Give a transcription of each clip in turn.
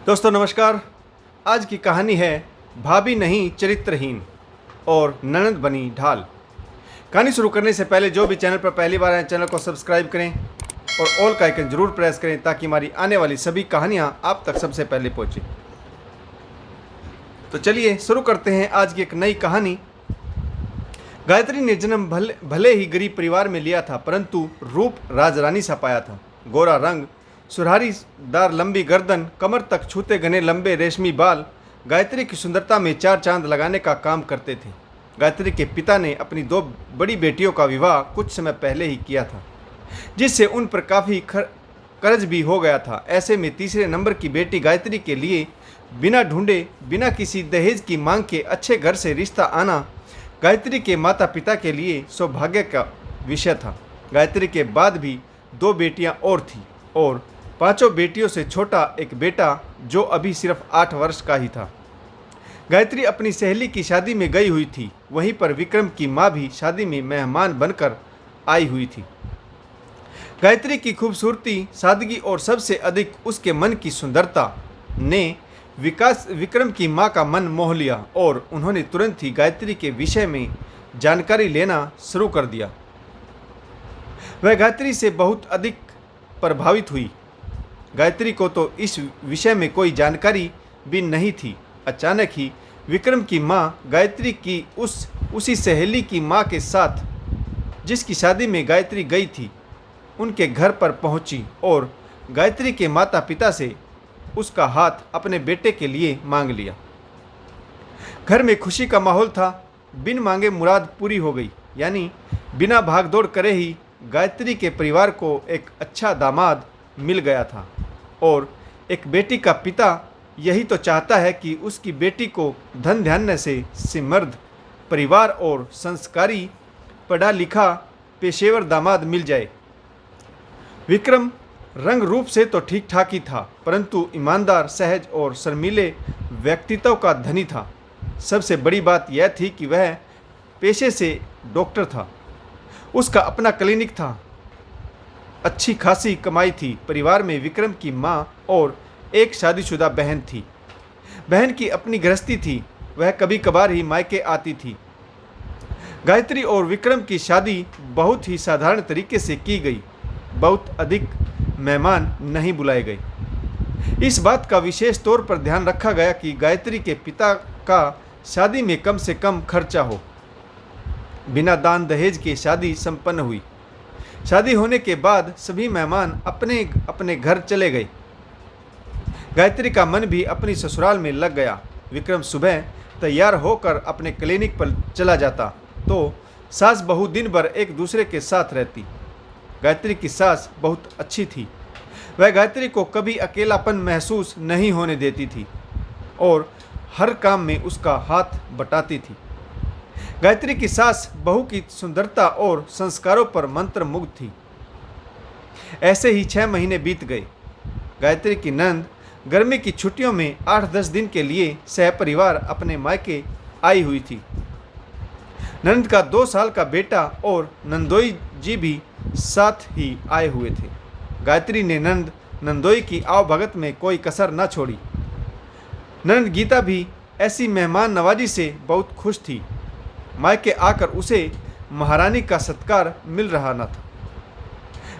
दोस्तों नमस्कार। आज की कहानी है भाभी नहीं चरित्रहीन और ननद बनी ढाल। कहानी शुरू करने से पहले जो भी चैनल पर पहली बार आए चैनल को सब्सक्राइब करें और ऑल का आइकन जरूर प्रेस करें ताकि हमारी आने वाली सभी कहानियां आप तक सबसे पहले पहुंचे। तो चलिए शुरू करते हैं आज की एक नई कहानी। गायत्री ने जन्म भले ही गरीब परिवार में लिया था, परंतु रूप राजरानी सा पाया था। गोरा रंग, सुरहारीदार लंबी गर्दन, कमर तक छूते घने लंबे रेशमी बाल गायत्री की सुंदरता में चार चांद लगाने का काम करते थे। गायत्री के पिता ने अपनी दो बड़ी बेटियों का विवाह कुछ समय पहले ही किया था, जिससे उन पर काफ़ी कर्ज भी हो गया था। ऐसे में तीसरे नंबर की बेटी गायत्री के लिए बिना ढूंढे, बिना किसी दहेज की मांग के अच्छे घर से रिश्ता आना गायत्री के माता पिता के लिए सौभाग्य का विषय था। गायत्री के बाद भी दो बेटियां और थीं और पांचों बेटियों से छोटा एक बेटा जो अभी सिर्फ 8 वर्ष का ही था। गायत्री अपनी सहेली की शादी में गई हुई थी। वहीं पर विक्रम की मां भी शादी में मेहमान बनकर आई हुई थी। गायत्री की खूबसूरती, सादगी और सबसे अधिक उसके मन की सुंदरता ने विक्रम की मां का मन मोह लिया और उन्होंने तुरंत ही गायत्री के विषय में जानकारी लेना शुरू कर दिया। वह गायत्री से बहुत अधिक प्रभावित हुई। गायत्री को तो इस विषय में कोई जानकारी भी नहीं थी। अचानक ही विक्रम की मां गायत्री की उसी सहेली की मां के साथ जिसकी शादी में गायत्री गई थी, उनके घर पर पहुंची और गायत्री के माता पिता से उसका हाथ अपने बेटे के लिए मांग लिया। घर में खुशी का माहौल था। बिन मांगे मुराद पूरी हो गई, यानी बिना भागदौड़ करे ही गायत्री के परिवार को एक अच्छा दामाद मिल गया था। और एक बेटी का पिता यही तो चाहता है कि उसकी बेटी को धन धान्य से समृद्ध परिवार और संस्कारी पढ़ा लिखा पेशेवर दामाद मिल जाए। विक्रम रंग रूप से तो ठीक ठाक ही था, परंतु ईमानदार, सहज और शर्मीले व्यक्तित्व का धनी था। सबसे बड़ी बात यह थी कि वह पेशे से डॉक्टर था। उसका अपना क्लिनिक था। अच्छी खासी कमाई थी। परिवार में विक्रम की मां और एक शादीशुदा बहन थी। बहन की अपनी गृहस्थी थी। वह कभी कभार ही मायके आती थी। गायत्री और विक्रम की शादी बहुत ही साधारण तरीके से की गई। बहुत अधिक मेहमान नहीं बुलाए गए। इस बात का विशेष तौर पर ध्यान रखा गया कि गायत्री के पिता का शादी में कम से कम खर्चा हो। बिना दान दहेज के शादी संपन्न हुई। शादी होने के बाद सभी मेहमान अपने अपने घर चले गए। गायत्री का मन भी अपनी ससुराल में लग गया। विक्रम सुबह तैयार होकर अपने क्लिनिक पर चला जाता तो सास बहू दिन भर एक दूसरे के साथ रहती। गायत्री की सास बहुत अच्छी थी। वह गायत्री को कभी अकेलापन महसूस नहीं होने देती थी और हर काम में उसका हाथ बटाती थी। गायत्री की सास बहू की सुंदरता और संस्कारों पर मंत्रमुग्ध थी। ऐसे ही 6 महीने बीत गए। गायत्री की नंद गर्मी की छुट्टियों में 8-10 दिन के लिए सहपरिवार अपने मायके आई हुई थी। नंद का 2 साल का बेटा और नंदोई जी भी साथ ही आए हुए थे। गायत्री ने नंदोई की आवभगत में कोई कसर न छोड़ी। नंद गीता भी ऐसी मेहमान नवाजी से बहुत खुश थी। मायके आकर उसे महारानी का सत्कार मिल रहा न था।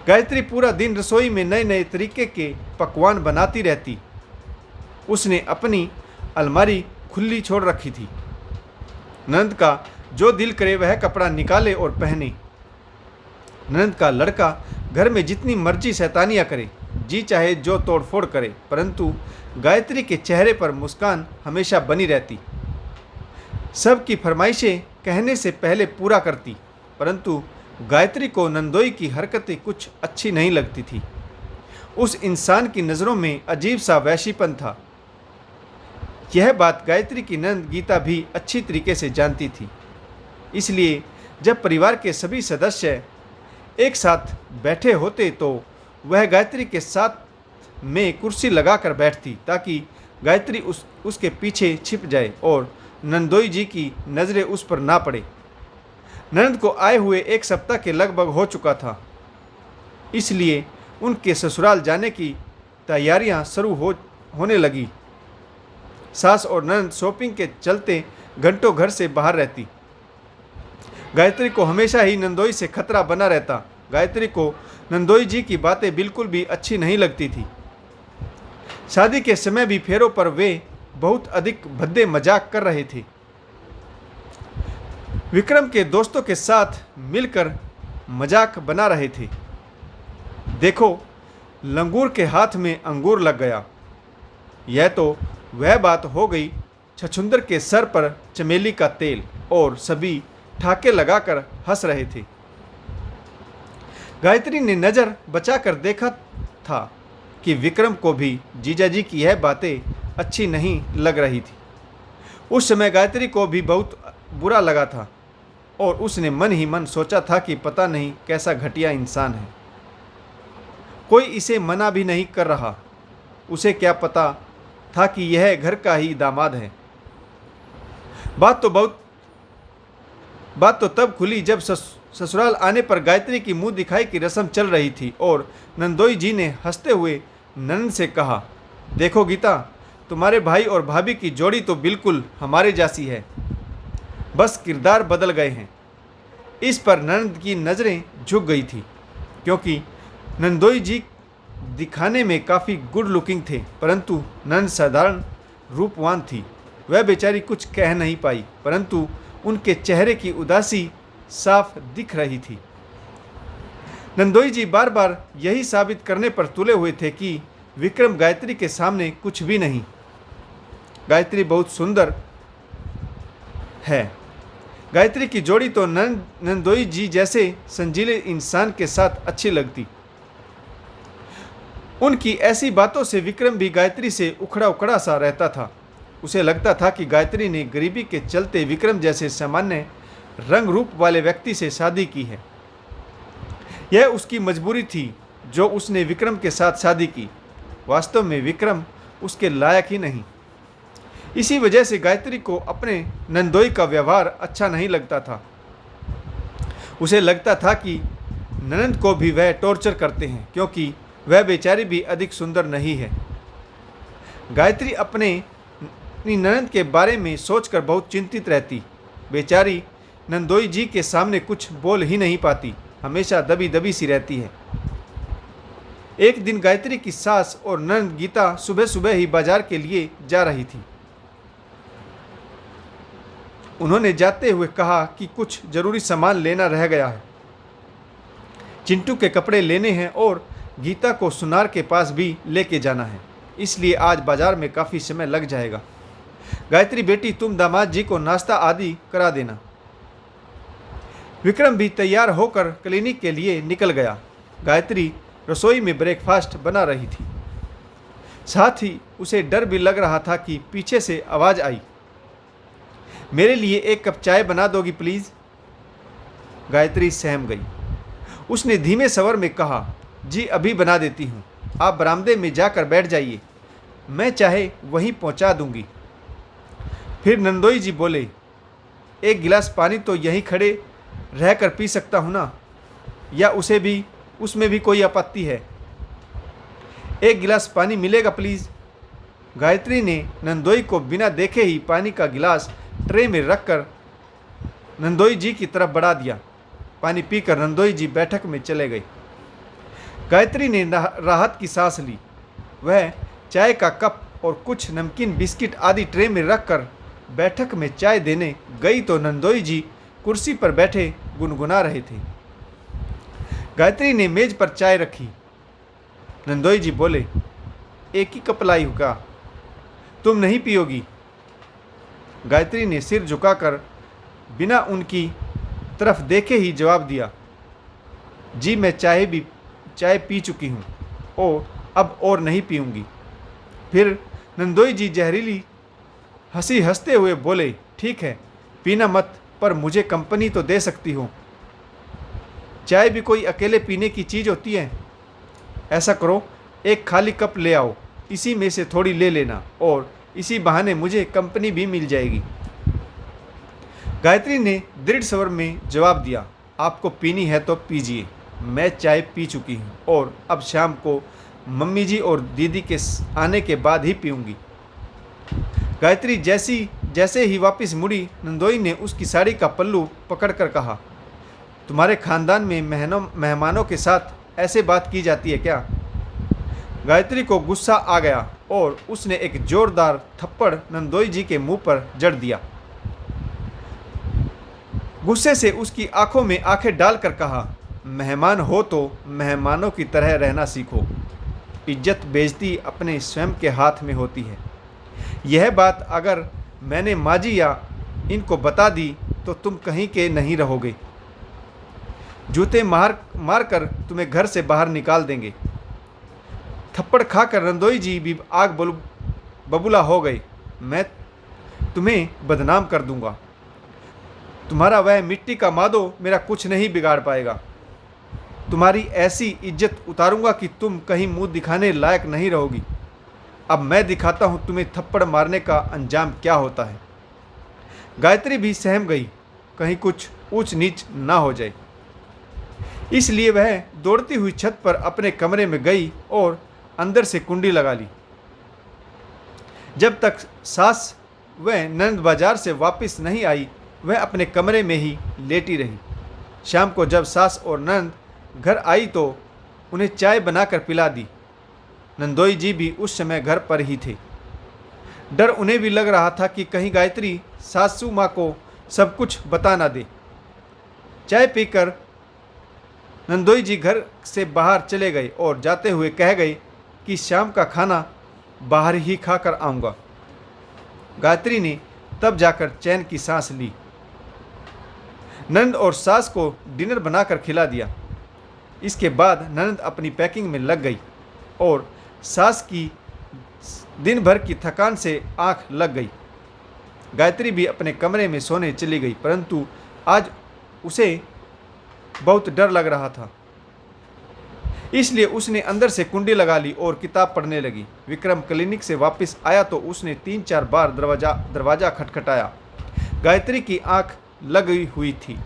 गायत्री पूरा दिन रसोई में नए नए तरीके के पकवान बनाती रहती। उसने अपनी अलमारी खुली छोड़ रखी थी। नंद का जो दिल करे वह कपड़ा निकाले और पहने। नंद का लड़का घर में जितनी मर्जी शैतानियाँ करे, जी चाहे जो तोड़फोड़ करे, परंतु गायत्री के चेहरे पर मुस्कान हमेशा बनी रहती। सबकी फरमाइशें कहने से पहले पूरा करती, परंतु गायत्री को नंदोई की हरकतें कुछ अच्छी नहीं लगती थी। उस इंसान की नज़रों में अजीब सा वैशीपन था। यह बात गायत्री की नंद गीता भी अच्छी तरीके से जानती थी। इसलिए जब परिवार के सभी सदस्य एक साथ बैठे होते तो वह गायत्री के साथ में कुर्सी लगाकर बैठती ताकि गायत्री उसके पीछे छिप जाए और नंदोई जी की नज़रें उस पर ना पड़े। नंद को आए हुए 1 सप्ताह के लगभग हो चुका था, इसलिए उनके ससुराल जाने की तैयारियां शुरू होने लगी। सास और ननद शॉपिंग के चलते घंटों घर से बाहर रहती। गायत्री को हमेशा ही नंदोई से खतरा बना रहता। गायत्री को नंदोई जी की बातें बिल्कुल भी अच्छी नहीं लगती थी। शादी के समय भी फेरों पर वे बहुत अधिक भद्दे मजाक कर रहे थे। विक्रम के दोस्तों के साथ मिलकर मजाक बना रहे थे। देखो, लंगूर के हाथ में अंगूर लग गया। यह तो वह बात हो गई। छछूंदर के सर पर चमेली का तेल, और सभी ठाके लगाकर हंस रहे थे। गायत्री ने नज़र बचाकर देखा था कि विक्रम को भी जीजाजी की यह बातें अच्छी नहीं लग रही थी। उस समय गायत्री को भी बहुत बुरा लगा था और उसने मन ही मन सोचा था कि पता नहीं कैसा घटिया इंसान है। कोई इसे मना भी नहीं कर रहा। उसे क्या पता था कि यह घर का ही दामाद है। बात तो तब खुली जब ससुराल आने पर गायत्री की मुंह दिखाई की रस्म चल रही थी और नंदोई जी ने हंसते हुए ननद से कहा, देखो गीता, तुम्हारे भाई और भाभी की जोड़ी तो बिल्कुल हमारे जैसी है, बस किरदार बदल गए हैं। इस पर ननद की नज़रें झुक गई थी, क्योंकि नंदोई जी दिखाने में काफ़ी गुड लुकिंग थे, परंतु ननद साधारण रूपवान थी। वह बेचारी कुछ कह नहीं पाई, परंतु उनके चेहरे की उदासी साफ दिख रही थी। नंदोई जी बार बार यही साबित करने पर तुले हुए थे कि विक्रम गायत्री के सामने कुछ भी नहीं। गायत्री बहुत सुंदर है। गायत्री की जोड़ी तो नंदोई जी जैसे संजीले इंसान के साथ अच्छी लगती। उनकी ऐसी बातों से विक्रम भी गायत्री से उखड़ा उखड़ा सा रहता था। उसे लगता था कि गायत्री ने गरीबी के चलते विक्रम जैसे सामान्य रंग रूप वाले व्यक्ति से शादी की है। यह उसकी मजबूरी थी जो उसने विक्रम के साथ शादी की। वास्तव में विक्रम उसके लायक ही नहीं। इसी वजह से गायत्री को अपने नंदोई का व्यवहार अच्छा नहीं लगता था। उसे लगता था कि ननद को भी वह टॉर्चर करते हैं, क्योंकि वह बेचारी भी अधिक सुंदर नहीं है। गायत्री अपनी ननद के बारे में सोचकर बहुत चिंतित रहती। बेचारी नंदोई जी के सामने कुछ बोल ही नहीं पाती, हमेशा दबी दबी सी रहती है। एक दिन गायत्री की सास और ननद गीता सुबह सुबह ही बाजार के लिए जा रही थी। उन्होंने जाते हुए कहा कि कुछ जरूरी सामान लेना रह गया है। चिंटू के कपड़े लेने हैं और गीता को सुनार के पास भी लेके जाना है, इसलिए आज बाजार में काफ़ी समय लग जाएगा। गायत्री बेटी, तुम दामाद जी को नाश्ता आदि करा देना। विक्रम भी तैयार होकर क्लिनिक के लिए निकल गया। गायत्री रसोई में ब्रेकफास्ट बना रही थी। साथ ही उसे डर भी लग रहा था कि पीछे से आवाज़ आई, मेरे लिए एक कप चाय बना दोगी प्लीज़। गायत्री सहम गई। उसने धीमे स्वर में कहा, जी अभी बना देती हूँ, आप बरामदे में जाकर बैठ जाइए, मैं चाहे वहीं पहुँचा दूँगी। फिर नंदोई जी बोले, एक गिलास पानी तो यहीं खड़े रहकर पी सकता हूँ ना, या उसमें भी कोई आपत्ति है? एक गिलास पानी मिलेगा प्लीज़। गायत्री ने नंदोई को बिना देखे ही पानी का गिलास ट्रे में रखकर नंदोई जी की तरफ बढ़ा दिया। पानी पीकर नंदोई जी बैठक में चले गए। गायत्री ने राहत की सांस ली। वह चाय का कप और कुछ नमकीन बिस्किट आदि ट्रे में रखकर बैठक में चाय देने गई तो नंदोई जी कुर्सी पर बैठे गुनगुना रहे थे। गायत्री ने मेज पर चाय रखी। नंदोई जी बोले, एक ही कप लाई हूँ क्या, तुम नहीं पियोगी? गायत्री ने सिर झुकाकर बिना उनकी तरफ देखे ही जवाब दिया, जी मैं चाय पी चुकी हूँ और अब और नहीं पीऊँगी। फिर नंदोई जी जहरीली हंसी हंसते हुए बोले, ठीक है पीना मत, पर मुझे कंपनी तो दे सकती हो। चाय भी कोई अकेले पीने की चीज़ होती है? ऐसा करो, एक खाली कप ले आओ, इसी में से थोड़ी ले लेना और इसी बहाने मुझे कंपनी भी मिल जाएगी। गायत्री ने दृढ़ स्वर में जवाब दिया, आपको पीनी है तो पीजिए, मैं चाय पी चुकी हूँ और अब शाम को मम्मी जी और दीदी के आने के बाद ही पीऊँगी। गायत्री जैसे ही वापस मुड़ी, नंदोई ने उसकी साड़ी का पल्लू पकड़कर कहा, तुम्हारे खानदान में मेहमानों के साथ ऐसे बात की जाती है क्या? गायत्री को गुस्सा आ गया और उसने एक जोरदार थप्पड़ नंदोई जी के मुंह पर जड़ दिया। गुस्से से उसकी आंखों में आंखें डालकर कहा, मेहमान हो तो मेहमानों की तरह रहना सीखो। इज्जत बेइज्जती अपने स्वयं के हाथ में होती है। यह बात अगर मैंने माजी या इनको बता दी तो तुम कहीं के नहीं रहोगे। जूते मार कर तुम्हें घर से बाहर निकाल देंगे। थप्पड़ खाकर नंदोई जी भी आग बबूला हो गए। मैं तुम्हें बदनाम कर दूंगा। तुम्हारा वह मिट्टी का मादो मेरा कुछ नहीं बिगाड़ पाएगा। तुम्हारी ऐसी इज्जत उतारूंगा कि तुम कहीं मुंह दिखाने लायक नहीं रहोगी। अब मैं दिखाता हूं तुम्हें थप्पड़ मारने का अंजाम क्या होता है। गायत्री भी सहम गई, कहीं कुछ ऊंच नीच ना हो जाए। इसलिए वह दौड़ती हुई छत पर अपने कमरे में गई और अंदर से कुंडी लगा ली। जब तक सास वह नंद बाजार से वापस नहीं आई, वह अपने कमरे में ही लेटी रही। शाम को जब सास और नंद घर आई तो उन्हें चाय बनाकर पिला दी। नंदोई जी भी उस समय घर पर ही थे। डर उन्हें भी लग रहा था कि कहीं गायत्री सासू माँ को सब कुछ बता ना दे। चाय पीकर नंदोई जी घर से बाहर चले गए और जाते हुए कह गए कि शाम का खाना बाहर ही खाकर आऊँगा। गायत्री ने तब जाकर चैन की सांस ली। नंद और सास को डिनर बनाकर खिला दिया। इसके बाद नंद अपनी पैकिंग में लग गई और सास की दिन भर की थकान से आंख लग गई। गायत्री भी अपने कमरे में सोने चली गई, परंतु आज उसे बहुत डर लग रहा था। इसलिए उसने अंदर से कुंडी लगा ली और किताब पढ़ने लगी। विक्रम क्लिनिक से वापस आया तो उसने 3-4 बार दरवाज़ा खटखटाया। गायत्री की आंख लगी हुई थी।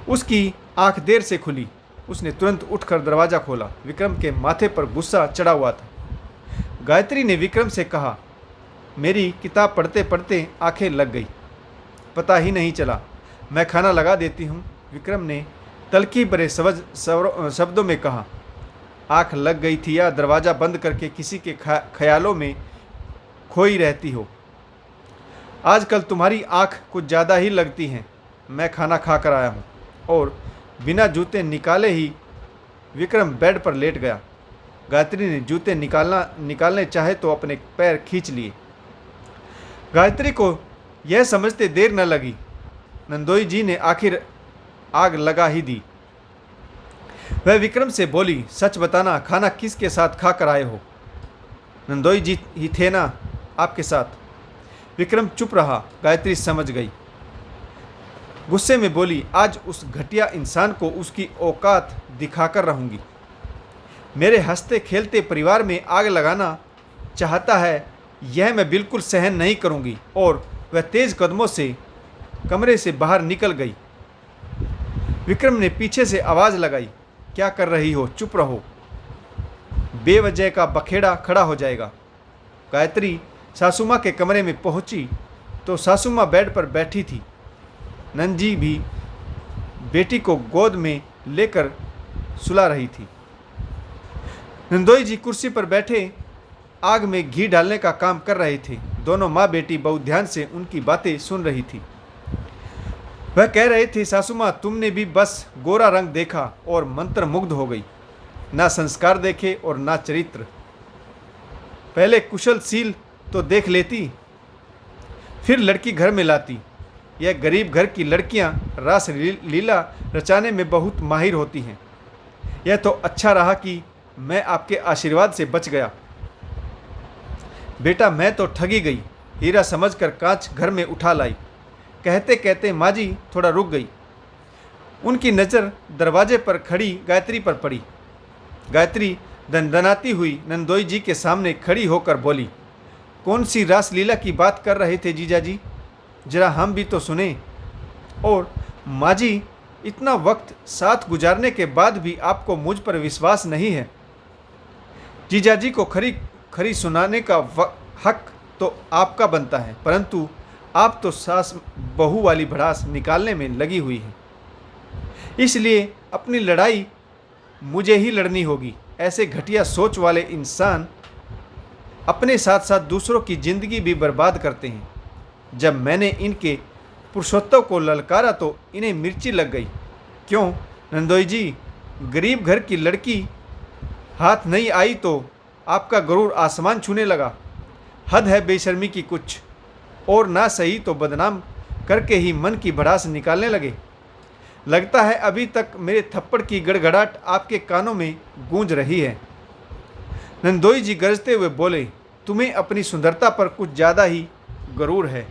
उसकी आंख देर से खुली। उसने तुरंत उठकर दरवाज़ा खोला। विक्रम के माथे पर गुस्सा चढ़ा हुआ था। गायत्री ने विक्रम से कहा, मेरी किताब पढ़ते पढ़ते आंखें लग गई, पता ही नहीं चला। मैं खाना लगा देती हूँ। विक्रम ने तल्खी भरे शब्दों में कहा, आंख लग गई थी या दरवाज़ा बंद करके किसी के ख्यालों में खोई रहती हो? आजकल तुम्हारी आंख कुछ ज़्यादा ही लगती हैं। मैं खाना खा कर आया हूँ। और बिना जूते निकाले ही विक्रम बेड पर लेट गया। गायत्री ने जूते निकालने चाहे तो अपने पैर खींच लिए। गायत्री को यह समझते देर न लगी। नंदोई जी ने आखिर आग लगा ही दी। वह विक्रम से बोली, सच बताना, खाना किसके साथ खा कर आए हो? नंदोई जी ही थे ना आपके साथ? विक्रम चुप रहा। गायत्री समझ गई। गुस्से में बोली, आज उस घटिया इंसान को उसकी औकात दिखाकर रहूंगी। मेरे हंसते खेलते परिवार में आग लगाना चाहता है, यह मैं बिल्कुल सहन नहीं करूंगी। और वह तेज कदमों से कमरे से बाहर निकल गई। विक्रम ने पीछे से आवाज़ लगाई, क्या कर रही हो? चुप रहो, बेवजह का बखेड़ा खड़ा हो जाएगा। गायत्री सासू माँ के कमरे में पहुंची तो सासू माँ बेड पर बैठी थी। नंदजी भी बेटी को गोद में लेकर सुला रही थी। नंदोई जी कुर्सी पर बैठे आग में घी डालने का काम कर रहे थे। दोनों माँ बेटी बहुत ध्यान से उनकी बातें सुन रही थी। वह कह रहे थे, सासू माँ, तुमने भी बस गोरा रंग देखा और मंत्र मुग्ध हो गई। ना संस्कार देखे और ना चरित्र। पहले कुशलशील तो देख लेती, फिर लड़की घर में लाती। यह गरीब घर की लड़कियां रास लीला रचाने में बहुत माहिर होती हैं। यह तो अच्छा रहा कि मैं आपके आशीर्वाद से बच गया। बेटा, मैं तो ठगी गई। हीरा समझकर कांच घर में उठा लाई। कहते कहते माँ जी थोड़ा रुक गई। उनकी नज़र दरवाजे पर खड़ी गायत्री पर पड़ी। गायत्री दनदनाती हुई नंदोई जी के सामने खड़ी होकर बोली, कौन सी रासलीला की बात कर रहे थे जीजा जी? जरा हम भी तो सुने। और माँ जी, इतना वक्त साथ गुजारने के बाद भी आपको मुझ पर विश्वास नहीं है? जीजाजी को खरी खरी सुनाने का हक तो आपका बनता है, परंतु आप तो सास बहू वाली भड़ास निकालने में लगी हुई है। इसलिए अपनी लड़ाई मुझे ही लड़नी होगी। ऐसे घटिया सोच वाले इंसान अपने साथ साथ दूसरों की ज़िंदगी भी बर्बाद करते हैं। जब मैंने इनके पुरुषोत्तम को ललकारा तो इन्हें मिर्ची लग गई। क्यों नंदोई जी, गरीब घर की लड़की हाथ नहीं आई तो आपका गरूर आसमान छूने लगा। हद है बेशर्मी की कुछ, और ना सही तो बदनाम करके ही मन की भड़ास निकालने लगे। लगता है अभी तक मेरे थप्पड़ की गड़गड़ाहट आपके कानों में गूंज रही है। नंदोई जी गरजते हुए बोले, तुम्हें अपनी सुंदरता पर कुछ ज़्यादा ही गरूर है।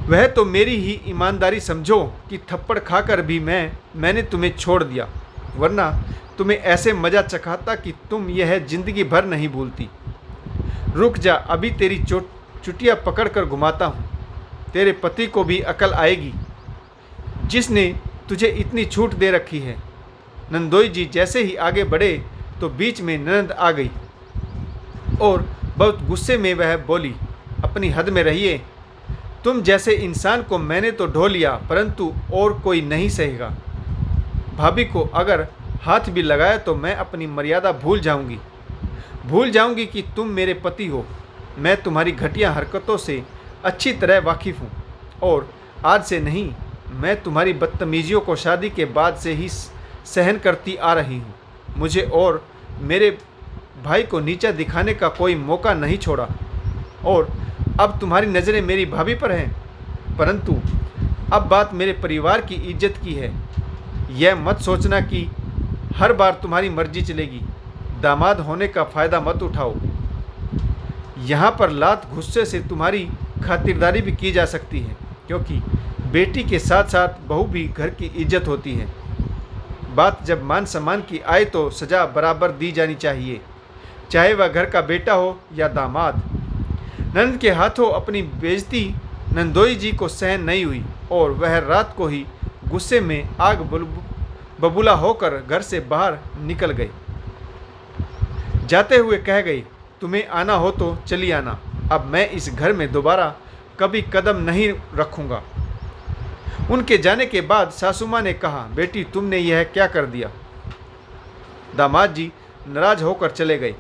वह तो मेरी ही ईमानदारी समझो कि थप्पड़ खाकर भी मैंने तुम्हें छोड़ दिया, वरना तुम्हें ऐसे मज़ा चखाता कि तुम यह ज़िंदगी भर नहीं भूलती। रुक जा, अभी तेरी चुटिया पकड़ कर घुमाता हूँ। तेरे पति को भी अकल आएगी जिसने तुझे इतनी छूट दे रखी है। नंदोई जी जैसे ही आगे बढ़े तो बीच में ननद आ गई और बहुत गुस्से में वह बोली, अपनी हद में रहिए। तुम जैसे इंसान को मैंने तो ढो लिया, परंतु और कोई नहीं सहेगा। भाभी को अगर हाथ भी लगाया तो मैं अपनी मर्यादा भूल जाऊंगी कि तुम मेरे पति हो। मैं तुम्हारी घटिया हरकतों से अच्छी तरह वाकिफ़ हूँ, और आज से नहीं, मैं तुम्हारी बदतमीजियों को शादी के बाद से ही सहन करती आ रही हूँ। मुझे और मेरे भाई को नीचा दिखाने का कोई मौका नहीं छोड़ा, और अब तुम्हारी नज़रें मेरी भाभी पर हैं, परंतु अब बात मेरे परिवार की इज्जत की है। यह मत सोचना कि हर बार तुम्हारी मर्जी चलेगी। दामाद होने का फ़ायदा मत उठाओ। यहाँ पर लात गुस्से से तुम्हारी खातिरदारी भी की जा सकती है, क्योंकि बेटी के साथ साथ बहू भी घर की इज्जत होती है। बात जब मान सम्मान की आए तो सज़ा बराबर दी जानी चाहिए, चाहे वह घर का बेटा हो या दामाद। नंद के हाथों अपनी बेइज्जती नंदोई जी को सहन नहीं हुई, और वह रात को ही गुस्से में आग बबूला होकर घर से बाहर निकल गए। जाते हुए कह गई, तुम्हें आना हो तो चली आना, अब मैं इस घर में दोबारा कभी कदम नहीं रखूँगा। उनके जाने के बाद सासू माँ ने कहा, बेटी तुमने यह क्या कर दिया। दामाद जी नाराज होकर चले गए।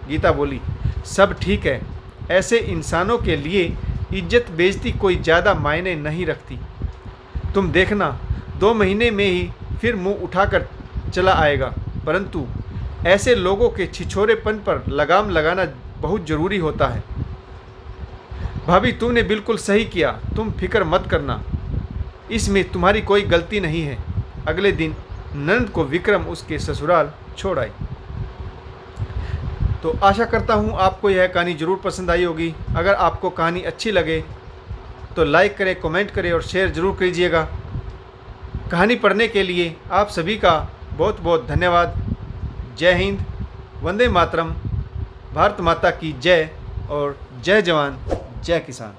गीता बोली, सब ठीक है, ऐसे इंसानों के लिए इज्जत बेइज्जती कोई ज़्यादा मायने नहीं रखती। तुम देखना 2 महीने में ही फिर मुंह उठाकर चला आएगा, परंतु ऐसे लोगों के छिछोरेपन पर लगाम लगाना बहुत ज़रूरी होता है। भाभी तुमने बिल्कुल सही किया, तुम फिक्र मत करना, इसमें तुम्हारी कोई गलती नहीं है। अगले दिन नंद को विक्रम उसके ससुराल छोड़ आए। तो आशा करता हूँ आपको यह कहानी ज़रूर पसंद आई होगी। अगर आपको कहानी अच्छी लगे तो लाइक करें, कमेंट करें और शेयर ज़रूर कीजिएगा। कहानी पढ़ने के लिए आप सभी का बहुत बहुत धन्यवाद। जय हिंद, वंदे मातरम, भारत माता की जय, और जय जवान जय किसान।